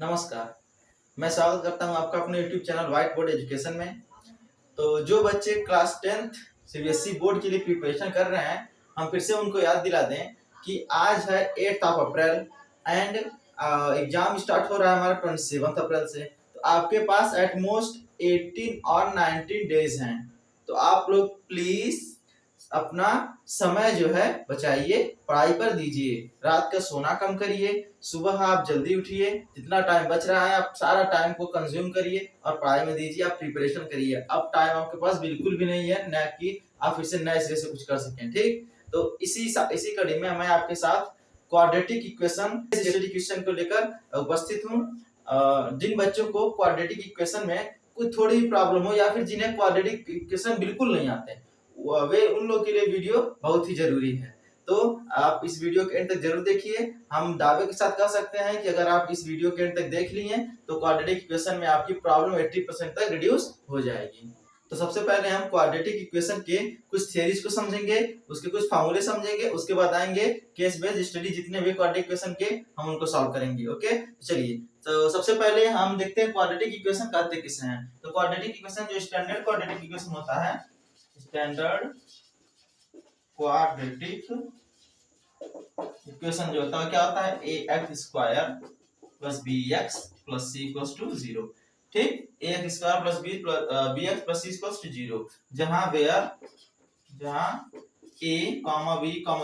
नमस्कार। मैं स्वागत करता हूं आपका अपने YouTube channel white board education में। तो जो बच्चे क्लास 10th सीबीएसई बोर्ड के लिए प्रिपरेशन कर रहे हैं, हम फिर से उनको याद दिला दें कि आज है 8th of April and exam start हो रहा है हमारा 27th अप्रैल से। तो आपके पास एट मोस्ट 18 और 19 डेज हैं। तो आप लोग प्लीज अपना समय जो है बचाइए, पढ़ाई पर दीजिए। रात का सोना कम करिए, सुबह आप जल्दी उठिए, जितना टाइम बच रहा है आप सारा टाइम को कंज्यूम करिए और पढ़ाई में दीजिए। आप प्रिपरेशन करिए। अब टाइम आपके पास बिल्कुल भी नहीं है ना कि आप फिर से नए सिरे से कुछ कर सकें। ठीक, तो इसी कड़ी में मैं आपके साथ क्वाड्रेटिक इक्वेशन क्वेश्चन को लेकर उपस्थित हूँ। जिन बच्चों को क्वाड्रेटिक इक्वेशन में कुछ थोड़ी प्रॉब्लम हो या फिर जिन्हें क्वाड्रेटिक इक्वेशन बिल्कुल नहीं आते, वे उन लोगों के लिए वीडियो बहुत ही जरूरी है। तो आप इस वीडियो के एंड तक जरूर देखिए। हम दावे के साथ कह सकते हैं कि अगर आप इस वीडियो के एंड तक देख लिए तो क्वाड्रेटिक इक्वेशन में आपकी प्रॉब्लम 80% तक रिड्यूस हो जाएगी। तो सबसे पहले हम क्वाड्रेटिक इक्वेशन के कुछ थ्योरीज को समझेंगे, उसके कुछ फार्मूले समझेंगे, उसके बाद आएंगे केस बेस्ड स्टडी। जितने भी क्वाड्रेटिक इक्वेशन के हम उनको सॉल्व करेंगे। ओके, चलिए। तो सबसे पहले हम देखते हैं क्वाड्रेटिक इक्वेशन कहते किसे हैं। तो क्वाड्रेटिक इक्वेशन जो स्टैंडर्ड क्वाड्रेटिक इक्वेशन होता है, स्टैंडर्ड क्वाड्रेटिक इक्वेशन जो होता है क्या होता है, ax square plus bx plus c equals to 0। ठीक, ax square plus bx plus c equals to 0, जहां a b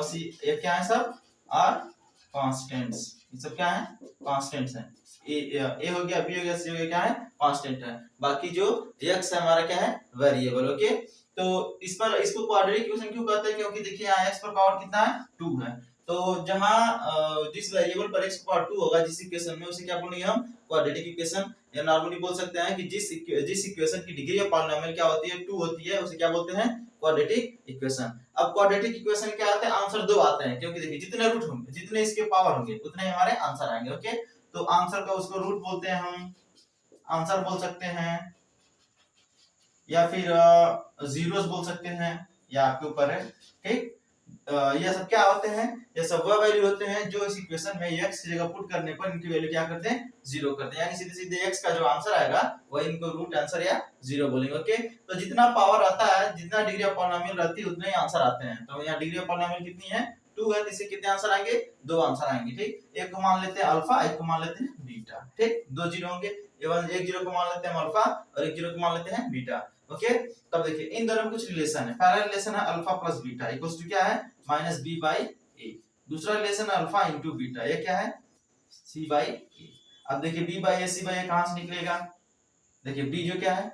c ये क्या है सब और कांस्टेंट्स। ये सब क्या है, कांस्टेंट्स हैं। a हो गया, b हो गया, c हो गया, क्या है, कांस्टेंट है। बाकी जो x है हमारा क्या है, वेरिएबल। ओके, तो इसको क्वाड्रेटिक इक्वेशन क्यों कहते हैं, क्योंकि देखिए यहाँ x पर पावर कितना है, 2 है। तो जहां जिस वेरिएबल पर x पावर 2 होगा जिस इक्वेशन में, उसे क्या बोलेंगे हम, क्वाड्रेटिक इक्वेशन। या नॉर्मली बोल सकते हैं कि जिस इक्वेशन की डिग्री ऑफ पॉलिनोमियल क्या होती है, 2 होती है, उसे क्या बोलते हैं, क्वाड्रेटिक इक्वेशन। अब क्वाड्रेटिक इक्वेशन क्या आते हैं, आंसर 2 आते हैं, क्योंकि देखिए जितने रूट होंगे, जितने इसके पावर होंगे, उतने हमारे आंसर आएंगे। ओके, तो आंसर का उसको रूट बोलते हैं, हम आंसर बोल सकते हैं, या फिर जीरोस बोल सकते हैं, या आपके ऊपर है। ठीक, ये सब क्या होते हैं, ये सब वह वैल्यू होते हैं जो इस इक्वेशन में x की जगह पुट करने पर इनकी वैल्यू क्या करते हैं, 0 करते हैं। यानी सीधे सीधे x का जो आंसर आएगा वह इनको रूट आंसर या 0 बोलेंगे। ओके, तो जितना पावर आता है, जितना डिग्री ऑफ पॉलिनोमियल रहती है, उतने ही आंसर आते हैं। तो यहाँ डिग्री ऑफ पॉलिनोमियल कितनी है, 2 है, तो इससे कितने आंसर आएंगे, 2 आंसर आएंगे। ठीक, एक को मान लेते हैं अल्फा, एक को मान लेते हैं बीटा। ठीक, 2 जीरो होंगे, एक जीरो को मान लेते हैं अल्फा और एक जीरो को मान लेते हैं बीटा। ओके, तब देखिए इन दोनों में कुछ रिलेशन है। पहला रिलेशन है alpha plus beta equals to क्या है, माइनस बी बाई ए। दूसरा रिलेशन है अल्फा इंटू बीटा, ये क्या है, सी बाई ए। अब देखिए B by A C by A कहां से निकलेगा, देखिए बी जो क्या है,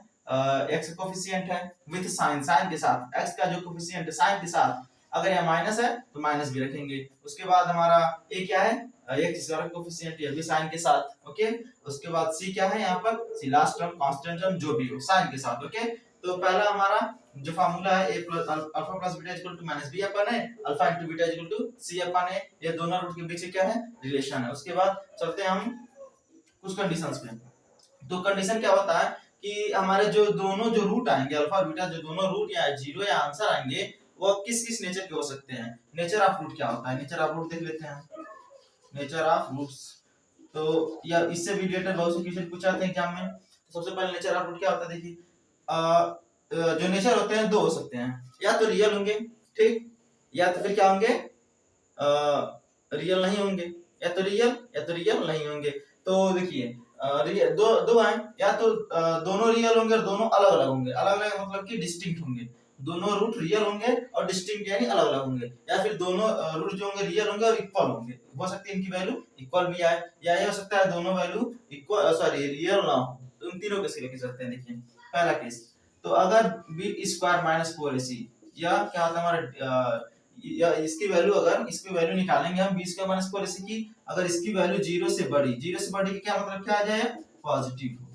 एक्स का कोफिशिएंट है विद साइन, साइन के साथ, एक्स का जो कोफिशिएंट है साइन के साथ, अगर यह माइनस है तो माइनस भी रखेंगे। उसके बाद हमारा ए क्या है, एक्स का कोफिशिएंट, ये भी साइन के साथ। ओके, उसके बाद सी क्या है, यहाँ पर सी लास्ट टर्म, कांस्टेंट टर्म जो भी हो, साइन के साथ। ओके, तो पहला हमारा जो फार्मूला है, a plus alpha plus beta equal to minus B अपन है, alpha into beta equal to C अपन है। ये दोनों रूट के बीच क्या है, रिलेशन है। उसके बाद चलते हैं हम कुछ कंडीशंस पे। तो कंडीशन क्या होता है कि हमारे जो दोनों जो रूट आएंगे, अल्फा और बीटा, जो दोनों रूट या 0 या आंसर आएंगे, वो किस किस नेचर के हो सकते हैं। नेचर ऑफ रूट क्या होता है, नेचर ऑफ रूट देख लेते हैं, नेचर ऑफ रूट्स। तो या इससे भी रिलेटेड बहुत से क्वेश्चन पूछे जाते हैं एग्जाम में। तो सबसे पहले नेचर ऑफ रूट क्या होता है, देखिए जो नेचर होते हैं 2 हो सकते हैं, या तो रियल होंगे, ठीक, या तो फिर क्या होंगे, रियल नहीं होंगे, या तो रियल नहीं होंगे। तो देखिए दो हैं, या तो दोनों रियल होंगे और दोनों अलग अलग होंगे। अलग अलग मतलब कि डिस्टिंक्ट होंगे, दोनों रूट रियल होंगे और डिस्टिंक्ट यानी अलग अलग होंगे। या फिर दोनों रूट जो होंगे रियल होंगे और इक्वल होंगे, हो सकती है इनकी वैल्यू इक्वल भी आए, या ये हो सकता है दोनों वैल्यू इक्वल रियल ना हो। तो इन तीनों केस लेके चलते हैं। देखिए पहला केस, तो अगर बी स्क्वायर माइनस 4ac, या क्या होता है हमारा, या इसकी वैल्यू, अगर इसकी वैल्यू निकालेंगे हम बी स्क्वायर माइनस 4ac की, अगर इसकी वैल्यू 0 से बड़ी, 0 से बड़ी क्या मतलब क्या आ जाए, पॉजिटिव हो।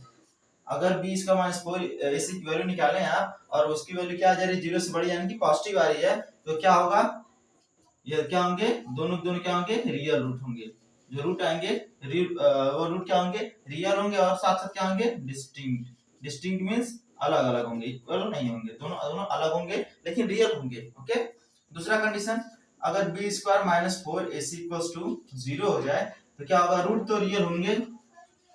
अगर बी स्क्वायर माइनस 4ac की वैल्यू निकालें आप और उसकी वैल्यू क्या आ जा रही है, 0 से बड़ी यानी कि पॉजिटिव आ रही है, तो क्या होगा, ये क्या होंगे, दोनों दोनों क्या होंगे, रियल रूट होंगे। जो रूट आएंगे वो रूट क्या होंगे, रियल होंगे, और साथ साथ क्या होंगे, डिस्टिंक्ट। डिस्टिंक्ट मींस अलग अलग होंगे, इक्वल नहीं होंगे, दोनों दोनों अलग होंगे लेकिन रियल होंगे। ओके, दूसरा कंडीशन, अगर B square minus 4ac equals to 0 हो जाए, तो क्या होगा, रूट तो रियल होंगे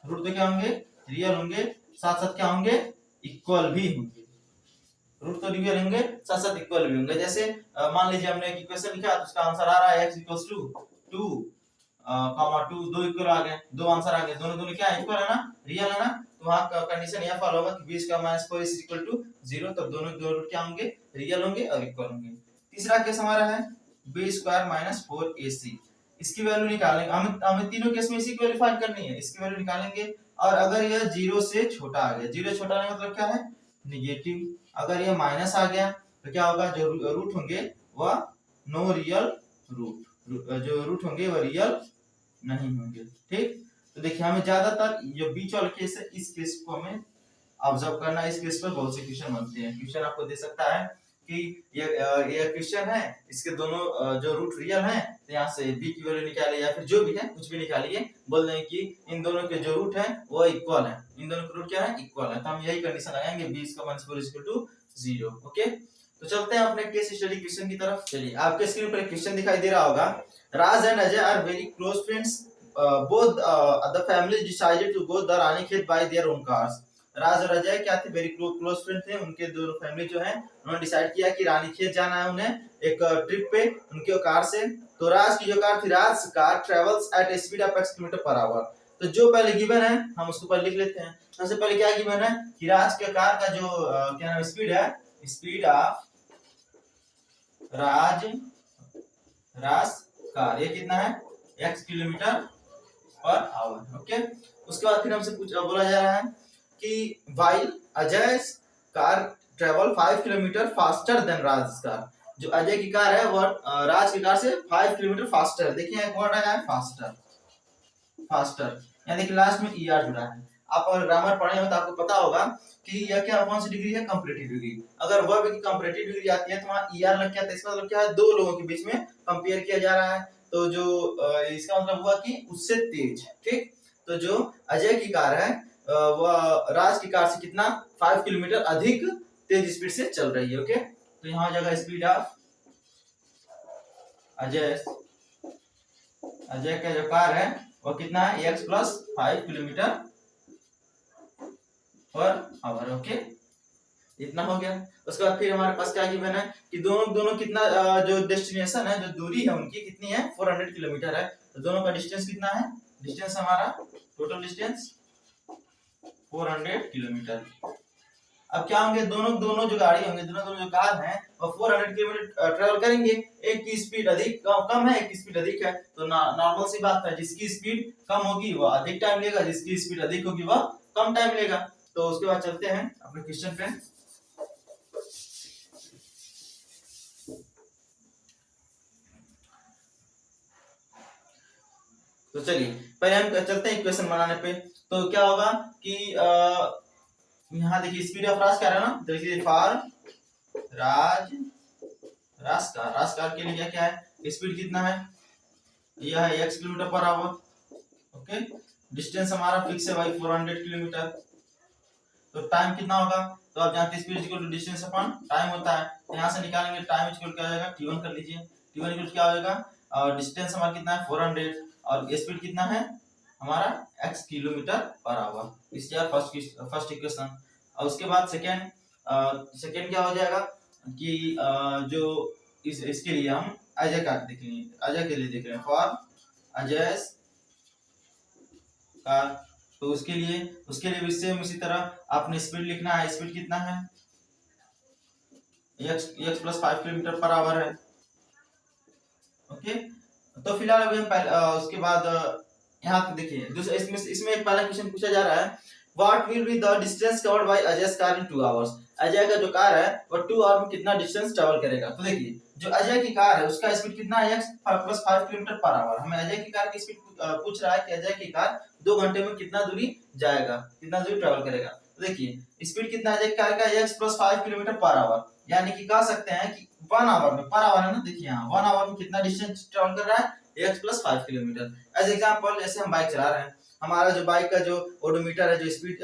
रूट तो क्या होंगे, रियल होंगे, साथ साथ क्या होंगे, इक्वल भी होंगे। रूट तो रियल होंगे, साथ साथ इक्वल भी होंगे। जैसे मान लीजिए हमने एक इक्वेशन लिखा तो उसका आंसर आ रहा है x इक्वल्स टू 2 कॉमा 2, दो इक्वल आ गए, दो आंसर आ गए, दोनों दोनों क्या इक्वल है ना, रियल है ना, तो वहां का कंडीशन यह फॉलो होगा कि b square minus 4ac is equal to 0, तब दोनों दोनों रूट क्या होंगे, रियल होंगे और इक्वल होंगे। तीसरा केस हमारा है b स्क्वायर माइनस 4ac, इसकी वैल्यू निकालेंगे, हमें तीनों केस में इसी को वेरीफाई करनी है, इसकी वैल्यू निकालेंगे। और अगर यह 0 से छोटा आ गया, 0 छोटा आने मतलब क्या है, नेगेटिव। अगर ये माइनस आ गया तो क्या होगा, जो रूट होंगे वह नो रियल रूट, जो रूट होंगे वह रियल नहीं होंगे। ठीक, तो देखिए हमें ज्यादातर जो बीच वाला केस है इस केस को हमें ऑब्जर्व करना है। इस केस पर बहुत से क्वेश्चन बनते हैं। क्वेश्चन आपको दे सकता है कि ये क्वेश्चन है, इसके दोनों जो रूट रियल हैं तो यहाँ से b की वैल्यू निकालिए या फिर जो भी है कुछ भी निकालिए, बोल देंगे कि इन दोनों के जो रूट है वो इक्वल है, इन दोनों के रूट क्या है, इक्वल है, तो हम यही कंडीशन लगाएंगे b square minus 4 equal to 0। Okay, तो चलते हैं अपने केस स्टडी क्वेश्चन की तरफ। चलिए आपके स्क्रीन पर एक क्वेश्चन दिखाई दे रहा होगा, Raj and Ajay are very close friends, both the families decided to go the Ranikhet by their own cars। राज और अजय क्या थे, वेरी क्लोज फ्रेंड थे, उनके दोनों फैमिली जो है उन्होंने डिसाइड किया कि रानीखेत जाना है उन्हें एक ट्रिप पे उनके कार से। तो राज की जो कार थी, Raj car travels at a speed of x kilometre per hour. तो जो पहले गिवन है हम उसको पहले लिख लेते हैं। सबसे पहले क्या गिवन है कि राज के कार का जो क्या नाम स्पीड है, स्पीड ऑफ राज कार ये कितना है, x kilometre per our. Okay, उसके बाद फिर हमसे कुछ बोला जा रहा है कि while Ajay car travel 5 kilometre faster than Raj car, जो अजय की कार है वो राज की कार से 5 किलोमीटर फास्टर। देखिए एक वर्ड आया है फास्टर, फास्टर यानी देखिए लास्ट में er जुड़ा है। आप अगर ग्रामर पढ़े हो तो आपको पता होगा कि यह क्या कौन सी डिग्री है, कंपैरेटिव डिग्री। अगर वर्ब की कंपैरेटिव डिग्री आती है तो वहां er लग गया, तो इसका मतलब क्या है, दो लोगों के बीच में कंपेयर किया जा रहा है, तो जो इसका मतलब हुआ कि उससे तेज। ठीक, तो जो अजय की कार है वह राज की कार से कितना 5 किलोमीटर अधिक तेज स्पीड से चल रही है। ओके, तो यहाँ हो जाएगा स्पीड ऑफ अजय का जो कार है वो कितना है, x plus 5 kilometre per our. Okay, इतना हो गया। उसके बाद फिर हमारे पास क्या गिवन है कि दोनों कितना जो डेस्टिनेशन है, जो दूरी है उनकी कितनी है, 400 किलोमीटर है। तो दोनों का डिस्टेंस कितना है, डिस्टेंस हमारा टोटल डिस्टेंस 400 किलोमीटर। अब क्या होंगे, दोनों जो गाड़ी होंगे, दोनों जो कार हैं वो 400 किलोमीटर ट्रेवल करेंगे। एक की स्पीड अधिक कम है, एक की स्पीड अधिक है, तो नॉर्मल सी बात है, जिसकी स्पीड कम होगी वह अधिक टाइम लेगा, जिसकी स्पीड अधिक होगी वह कम टाइम लेगा। तो उसके बाद चलते हैं अपने क्वेश्चन पे। तो चलिए पहले हम चलते हैं इक्वेशन बनाने पे। तो क्या होगा कि यहाँ देखिए स्पीड ऑफ राज कार है ना, देखिए फॉर राज कार के लिए क्या क्या है, स्पीड कितना है, यह है x kilometre per our. Okay, distance हमारा फिक्स है भाई 400 किलोमीटर। तो टाइम कितना होगा, तो आप जानते हैं speed equal to distance upon time होता है, तो यहाँ से निकालेंगे टाइम इक्वल क्या हो जाएगा, t1 कर लीजिए, t1 इक्वल क्या हो जाएगा, और डिस्टेंस हमारा कितना है 400 और स्पीड कितना है हमारा x किलोमीटर पर आवर। इसका फर्स्ट इक्वेशन। और उसके बाद सेकेंड क्या हो जाएगा कि जो इसके लिए हम अजय का देख लेंगे, अजय के लिए देख रहे हैं फॉर अजय कार। तो उसके लिए भी सेम इसी तरह आपने स्पीड लिखना है, स्पीड कितना है x plus 5 kilometre per our है। ओके, तो फिलहाल अभी हम उसके बाद यहाँ पे देखिए दूसरा इसमें एक पहला क्वेश्चन पूछा जा रहा है, what will be the distance covered by Ajay car in 2 hours. Ajay का जो कार है वो 2 आवर में कितना डिस्टेंस ट्रेवल करेगा। तो देखिए जो अजय की कार है उसका स्पीड कितना है x plus 5 kilometre per our. हमें अजय की कार की स्पीड पूछ रहा है कि अजय की कार 2 घंटे में कितना दूरी जाएगा, कितना दूरी ट्रेवल करेगा। तो देखिए स्पीड कितना अजय की कार का x plus 5 kilometre per our, यानी कि कह सकते हैं कि 1 आवर में, पर आवर है ना, देखिए यहाँ 1 आवर में कितना डिस्टेंस ट्रेवल कर रहा है x plus 5 kilometre. As example ऐसे हम बाइक चला रहे हैं, हमारा जो बाइक का जो ओडोमीटर है, जो स्पीड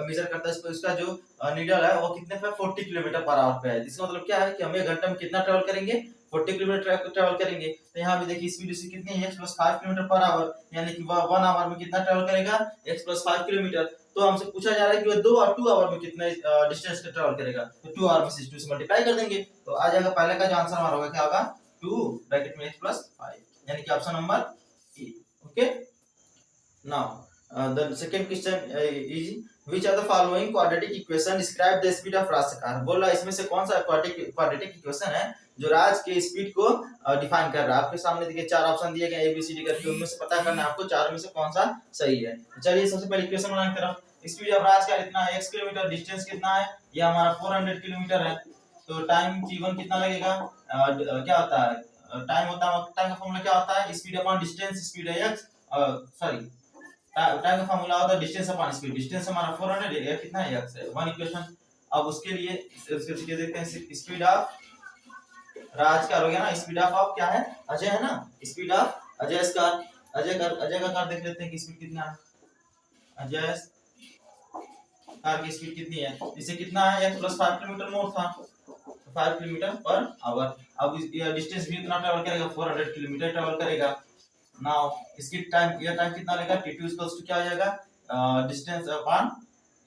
मेजर करता है, इस पे उसका जो नीडल है वो कितने पे 40 किलोमीटर पर आवर पे है। इसका मतलब क्या है कि हम 1 घंटे में कितना ट्रेवल करेंगे, 40 किलोमीटर ट्रेवल करेंगे। तो यहाँ भी देखिए स्पीड उसकी कितनी है, x + 5 किलोमीटर पर आवर, यानी कि वह 1 आवर में कितना ट्रेवल करेगा, x + 5 किलोमीटर। तो हमसे पूछा जा रहा है कि वो 2 आवर में कितने डिस्टेंस का ट्रेवल करेगा, तो 2 आवर में 2 से मल्टीप्लाई कर देंगे तो आ जाएगा। पहले का जो आंसर हमारा होगा क्या होगा, 2 ब्रैकेट में x + 5, यानी कि option number A. Okay, now the second question is which of the following quadratic equation describe the speed of राजकार। बोल रहा है इसमें से कौन सा क्वाड्रेटिक इक्वेशन है जो राज के स्पीड को डिफाइन कर रहा है। आपके सामने देखिए 4 ऑप्शन दिए गए ABCD करके, उनमें से पता करना है आपको 4 में से कौन सा सही है। चलिए सबसे पहले इक्वेशन बनाने की तरफ, स्पीड ऑफ राज का इतना है x किलोमीटर, डिस्टेंस कितना है, ये हमारा 400 किलोमीटर है। तो टाइम t1 कितना लगेगा, क्या होता है टाइम का फॉर्मूला क्या होता है, स्पीड अपॉन डिस्टेंस, स्पीड है x, सॉरी टाइम का फॉर्मूला होता है डिस्टेंस अपॉन स्पीड, डिस्टेंस हमारा 400 है, कितना है x है, वन इक्वेशन। अब उसके लिए उसके देखते हैं स्पीड ऑफ राज का हो गया ना, स्पीड ऑफ क्या है, अजय है ना, स्पीड ऑफ अजय का कार देख लेते हैं कि स्पीड कितना है, अजय कार की स्पीड कितनी है, इसे कितना है x + 5 किलोमीटर मोर था, 5 किलोमीटर पर आवर। अब ये डिस्टेंस भी उतना ट्रैवल करेगा, 400 किलोमीटर ट्रैवल करेगा। नाउ इसकी टाइम, ये टाइम कितना लेगा, t2 क्या हो जाएगा, distance upon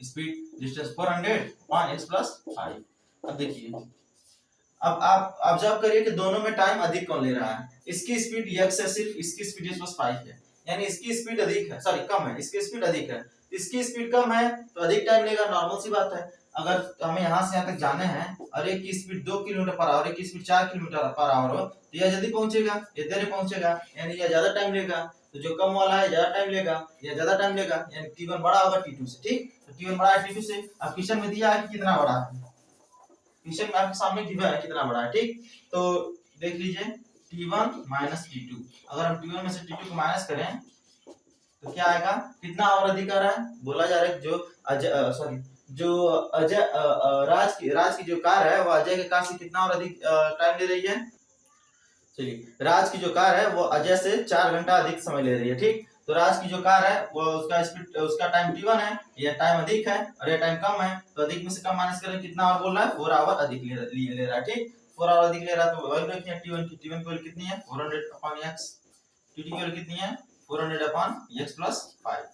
speed, distance 400 upon x + 5। अब देखिए, अब आप ऑब्जर्व करिए कि दोनों में टाइम अधिक कौन ले रहा है, इसकी स्पीड x है, सिर्फ इसकी स्पीड x + 5 है, यानी इसकी स्पीड अधिक है, सॉरी कम है, इसकी स्पीड अधिक है, इसकी स्पीड कम है तो अधिक टाइम लेगा, नॉर्मल सी बात है। अगर हमें यहाँ से यहाँ तक जाना है और एक की स्पीड 2 किलोमीटर पर आवर, एक की स्पीड 4 किलोमीटर पर आवर हो, तो यह जल्दी पहुंचेगा, ये देर पहुंचेगा, यानी यह ज्यादा टाइम लेगा। तो जो कम वाला है ज्यादा टाइम लेगा, यह ज्यादा टाइम लेगा, यानी t1 बड़ा होगा t2 से, ठीक। तो t1 बड़ा है t2 से। अब क्वेश्चन में दिया है कि कितना बड़ा है, क्वेश्चन में आपके सामने दिया है कितना बड़ा है, ठीक। तो देख लीजिए t1 - t2, अगर हम t1 में से t2 को माइनस करें तो क्या आएगा, कितना और अधिक आ रहा है, बोला जा रहा है जो अजय राज की जो कार है वो अजय के कार से कितना और अधिक टाइम ले रही है। चलिए, राज की जो कार है वो अजय से 4 घंटा अधिक समय ले रही है, ठीक। तो राज की जो कार है वो उसका टाइम t1 है, यह टाइम अधिक है और यह टाइम कम है, तो अधिक में से कम माइनस करें, कितना और बोल रहा है, 4 आवर अधिक ले रहा है, ठीक। 4 आवर अधिक ले रहा है, तो वैल्यू रखिए t1 की, t1 की वैल्यू कितनी है, 400/x, t2 की वैल्यू कितनी है, 400/x + 5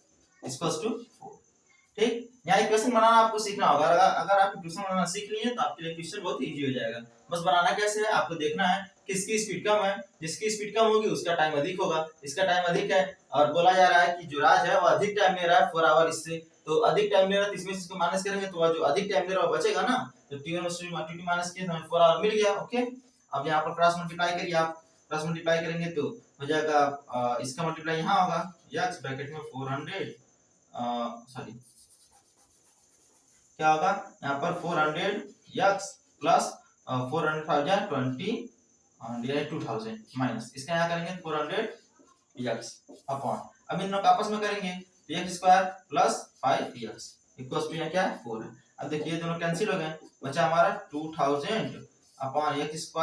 = 4, ठीक। यहाँ इक्वेशन बनाना आपको सीखना होगा। अगर आप इक्वेशन बनाना सीख लिए तो आपके लिए क्वेश्चन बहुत इजी हो जाएगा। बस बनाना कैसे है, आपको देखना है किसकी स्पीड कम है, जिसकी स्पीड कम होगी उसका टाइम अधिक होगा, इसका टाइम अधिक है और बोला जा रहा है कि जो राज है वो अधिक टाइम ले रहा है 4 आवर इससे, तो अधिक टाइम ले रहा है, इसमें से इसको माइनस करेंगे तो जो अधिक टाइम ले रहा है वो बचेगा ना, तो t1 से t2 माइनस किया तो हमें 4 आवर मिल गया। ओके, अब यहाँ पर क्रॉस मल्टीप्लाई करिए, आप क्रॉस मल्टीप्लाई करेंगे तो हो जाएगा, इसका मल्टीप्लाई यहाँ होगा, x ब्रैकेट में 400 सॉरी क्या होगा यहाँ पर 400x प्लस 400,020 माइनस इसका यहाँ करेंगे 400x अपॉन, अब इन दोनों का आपस में करेंगे तो x² plus 5x equals to यहाँ क्या है 4 है। अब देखिए ये दोनों कैंसिल हो गए, बचा हमारा 2000 upon x²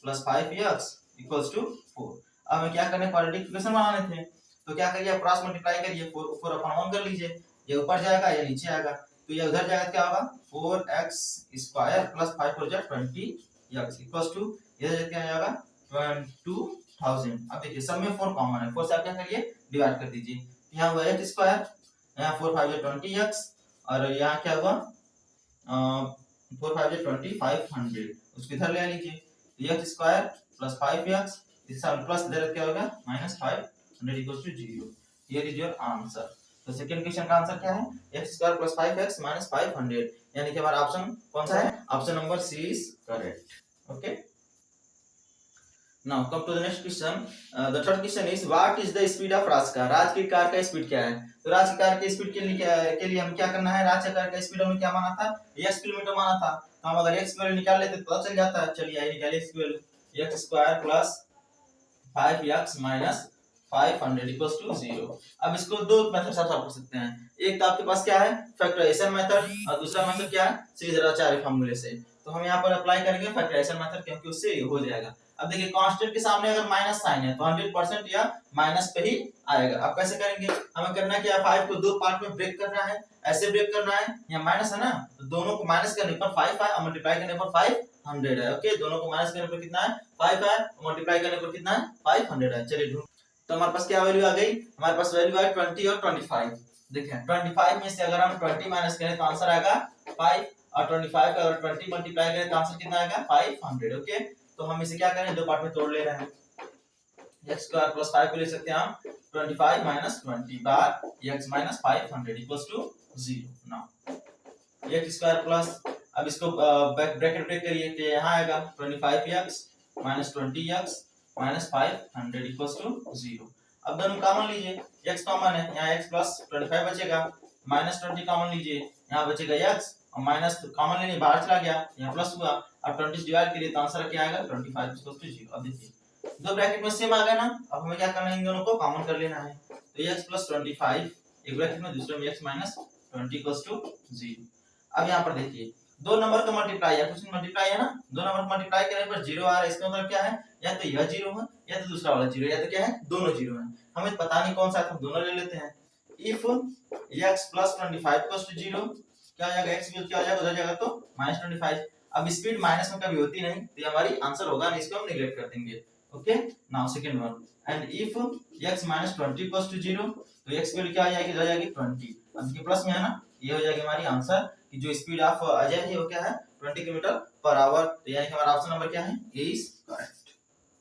plus 5x equals to 4। अब हमें क्या करना है, क्वाड्रेटिक इक्वेशन बनाने थे, तो क्या करिए क्रॉस मल्टीप्लाई करिए, 4/1 कर लीजिए, ये ऊपर जाएगा या नीचे आएगा, तो ये उधर जाएगा क्या होगा 4x² plus 5×20x equals to इधर क्या आएगा 2000। अब देखिए सब में 4 कॉमन है, 4 से आप क्या करिए डिवाइड कर दीजिए, यहाँ हुआ x², यहाँ 4×5=20x और यहाँ क्या हुआ 4×5=20 500, उसको इधर ले लीजिए, x² प्लस 5x इसका प्लस इधर क्या होगा -500 equals to 0। Here is your answer. तो सेकंड क्वेश्चन का आंसर क्या है, x² प्लस 5x माइनस 500, यानी कि हमारा ऑप्शन कौन सा है, option number C is correct. Okay, now come to the next question. The third question is what is the speed of Raj car, Raj की कार का स्पीड क्या है। तो राज की कार की स्पीड के लिए हम क्या करना है, राज की कार का स्पीड हमने क्या माना था, x किलोमीटर माना था, तो हम अगर x की वैल्यू निकाल लेते तो पता चल जाता है। चलिए आइए निकालिए x की value, x² plus 5x minus 500 equals to 0। अब इसको दो मेथड से आप कर सकते हैं, एक तो आपके पास क्या है फैक्टराइजेशन मेथड और दूसरा मेथड क्या है सीरीज आचार्य फार्मूले से। तो हम यहाँ पर अप्लाई करेंगे फैक्टराइजेशन मेथड, क्योंकि उससे हो जाएगा। अब देखिए कांस्टेंट के सामने अगर माइनस साइन है तो 100% या माइनस पे ही आएगा। अब कैसे करेंगे, हमें करना क्या, 5 को दो पार्ट में ब्रेक करना है, ऐसे ब्रेक करना है, यहाँ माइनस है ना, तो दोनों को माइनस करने पर 5 है और मल्टीप्लाई करने पर 500 है। ओके, दोनों को माइनस करने पर कितना है 5 है, मल्टीप्लाई करने पर कितना है 500 है। चलिए ढूंढ, तो हमारे पास क्या वैल्यू आ गई, हमारे पास वैल्यू है 20 और 25। देखें 25 में से अगर हम 20 माइनस करें तो आंसर आएगा 5, और 25 का अगर 20 मल्टीप्लाई करें तो आंसर कितना आएगा 500। ओके, तो हम इसे क्या करें, दो पार्ट में तोड़ ले रहे हैं। x स्क्वायर प्लस 5 को लिख सकते हैं हम 25 माइनस 20 बार x minus 500 equals to 0। Now x square plus, अब इसको ब्रैकेट ब्रेक करिए तो यहाँ आएगा 25x minus 20x minus 500 equals to 0। अब दोनों कॉमन लीजिए, x कॉमन है, यहाँ x प्लस 25 बचेगा, माइनस 20 कॉमन लीजिए, यहाँ बचेगा x, और माइनस कॉमन लेने बाहर चला गया, यहाँ प्लस हुआ, अब 20 डिवाइड करिए तो आंसर क्या आएगा 25 इक्वल्स टू 0। अब देखिए दो ब्रैकेट में सेम आ गया ना, अब हमें क्या करना है, इन दोनों को कॉमन कर लेना है। तो x प्लस 25 एक ब्रैकेट में, दूसरे में x माइनस 20 इक्वल्स टू 0। अब यहाँ पर देखिए दो नंबर का मल्टीप्लाई है, कुछ मल्टीप्लाई है ना, दो नंबर मल्टीप्लाई करने पर 0 आ रहा है, इसका मतलब क्या है, या तो यह 0 है या तो दूसरा वाला 0, या तो क्या है, दोनों 0 है। हमें पता नहीं कौन सा है, हम दोनों ले लेते हैं। If x plus 25 equals to 0, क्या हो जाएगा, x क्या हो जाएगा, उधर जाएगा तो माइनस 25। अब स्पीड माइनस में कभी होती नहीं, तो हमारी आंसर होगा नहीं, इसको हम नेगलेक्ट कर देंगे। Okay, now second one, and if x minus 20 equals to 0, तो x की वैल्यू क्या आ जाएगी, हो जाएगी 20। अब ये प्लस में है ना, ये हो जाएगी हमारी आंसर कि जो स्पीड ऑफ अजय है वो क्या है 20 किलोमीटर पर आवर। तो यानी कि हमारा ऑप्शन नंबर क्या है, A is correct.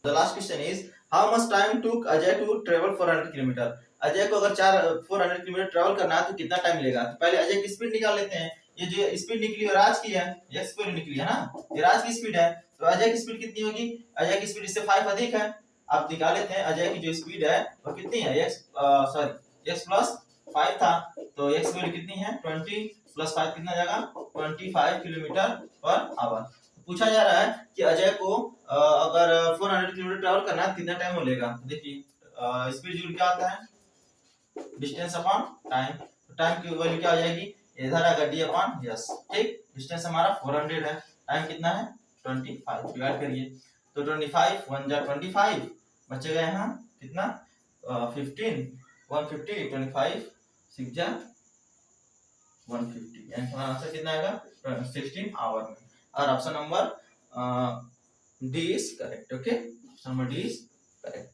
The last question is how much time took Ajay to travel 400 kilometre. Ajay को अगर 400 किलोमीटर ट्रेवल करना है तो कितना टाइम लेगा। तो पहले अजय की स्पीड निकाल लेते हैं। ये जो स्पीड निकली है राज की है, x की निकली है ना, ये राज की स्पीड है, तो अजय की स्पीड कितनी होगी, अजय की स्पीड इससे 5 अधिक है। आप निकाल लेते हैं अजय की जो स्पीड है वो कितनी है, x प्लस 5 था, तो x की वैल्यू कितनी है 20 प्लस 5 कितना जाएगा 25 किलोमीटर पर आवर। पूछा जा रहा है कि अजय को अगर 400 किलोमीटर ट्रैवल करना है कितना टाइम लेगा। देखिए स्पीड जूल क्या होता है, डिस्टेंस अपॉन टाइम। तो टाइम की वैल्यू क्या हो जाएगी, इधर आएगा d अपॉन s। ठीक, डिस्टेंस हमारा 400 है, टाइम कितना है 25, डिवाइड करिए तो 25 1 जा 25 बचेगा यहाँ कितना 15 150 25 6 जा 150, यानी हमारा आंसर कितना आएगा 16 आवर में। और option number D is correct. Okay, option number D is correct.